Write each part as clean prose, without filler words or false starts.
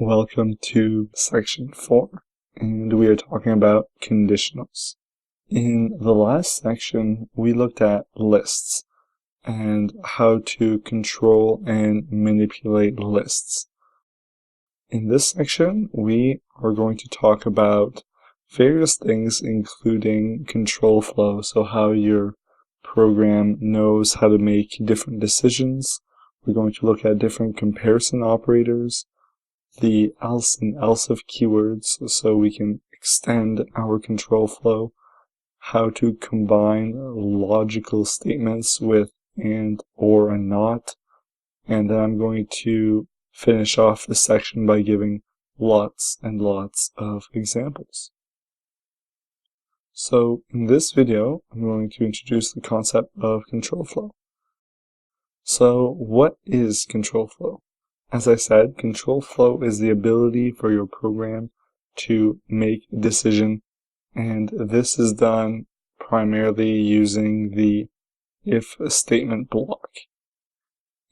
Welcome to section 4, and we are talking about conditionals. In the last section, we looked at lists and how to control and manipulate lists. In this section, we are going to talk about various things, including control flow, so how your program knows how to make different decisions. We're going to look at different comparison operators, the else and else if keywords, so we can extend our control flow, how to combine logical statements with and, or, and not, and then I'm going to finish off this section by giving lots and lots of examples. So in this video, I'm going to introduce the concept of control flow. So what is control flow? As I said, control flow is the ability for your program to make a decision, and this is done primarily using the if statement block.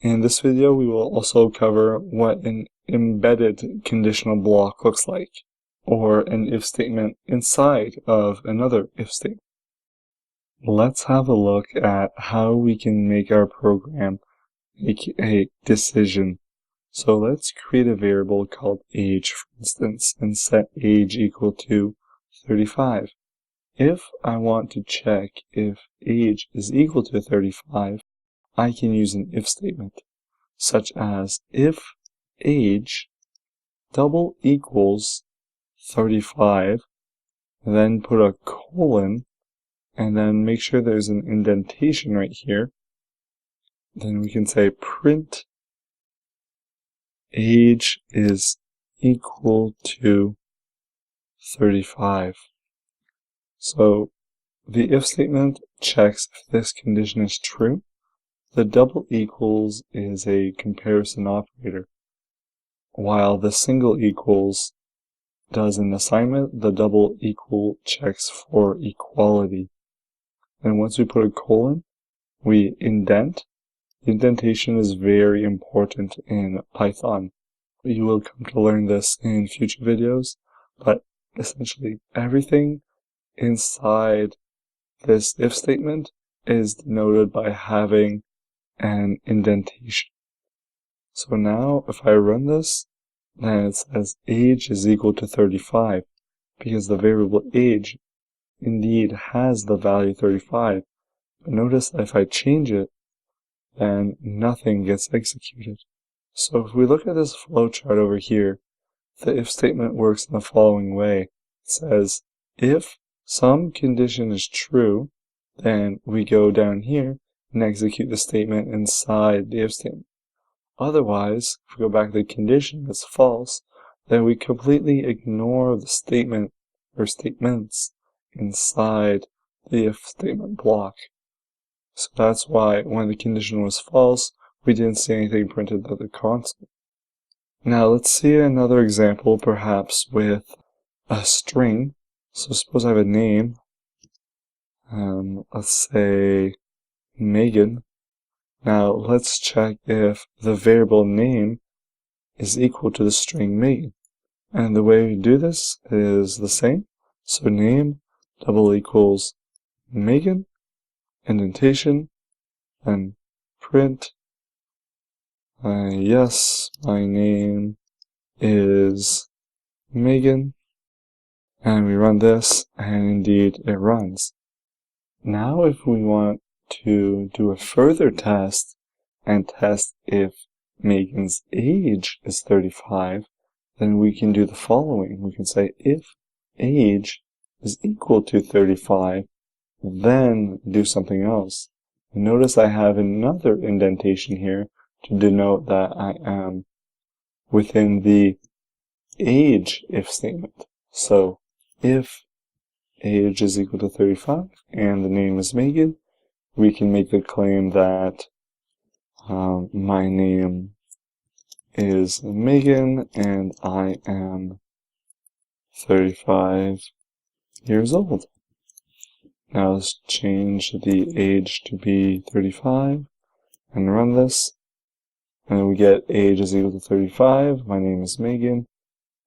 In this video, we will also cover what an embedded conditional block looks like, or an if statement inside of another if statement. Let's have a look at how we can make our program make a decision. So let's create a variable called age, for instance, and set age equal to 35. If I want to check if age is equal to 35, I can use an if statement, such as if age double equals 35, then put a colon, and then make sure there's an indentation right here. Then we can say print age is equal to 35. So the if statement checks if this condition is true. The double equals is a comparison operator, while the single equals does an assignment. The double equal checks for equality. And once we put a colon, we indent. Indentation is very important in Python. You will come to learn this in future videos, but essentially everything inside this if statement is denoted by having an indentation. So now if I run this, then it says age is equal to 35, because the variable age indeed has the value 35. But notice that if I change it, then nothing gets executed. So if we look at this flowchart over here, the if statement works in the following way. It says if some condition is true, then we go down here and execute the statement inside the if statement. Otherwise, if we go back to the condition that's false, then we completely ignore the statement or statements inside the if statement block. So that's why when the condition was false, we didn't see anything printed at the console. Now let's see another example, perhaps with a string. So suppose I have a name, let's say Megan. Now let's check if the variable name is equal to the string Megan. And the way we do this is the same. So name double equals Megan, indentation, and print yes, my name is Megan, and we run this, and indeed it runs. Now if we want to do a further test and test if Megan's age is 35, then we can do the following. We can say if age is equal to 35, then do something else. And notice I have another indentation here to denote that I am within the age if statement. So if age is equal to 35 and the name is Megan, we can make the claim that my name is Megan and I am 35 years old. Now let's change the age to be 35 and run this. And we get age is equal to 35, my name is Megan,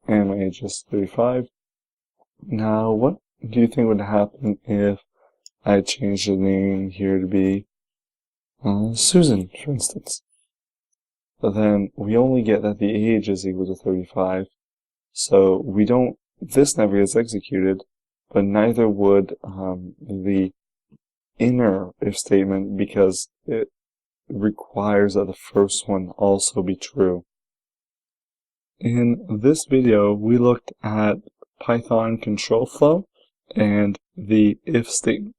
and my age is 35. Now, what do you think would happen if I changed the name here to be Susan, for instance? But then we only get that the age is equal to 35, so this never gets executed, but neither would the inner if statement, because it requires that the first one also be true. In this video, we looked at Python control flow and the if statement.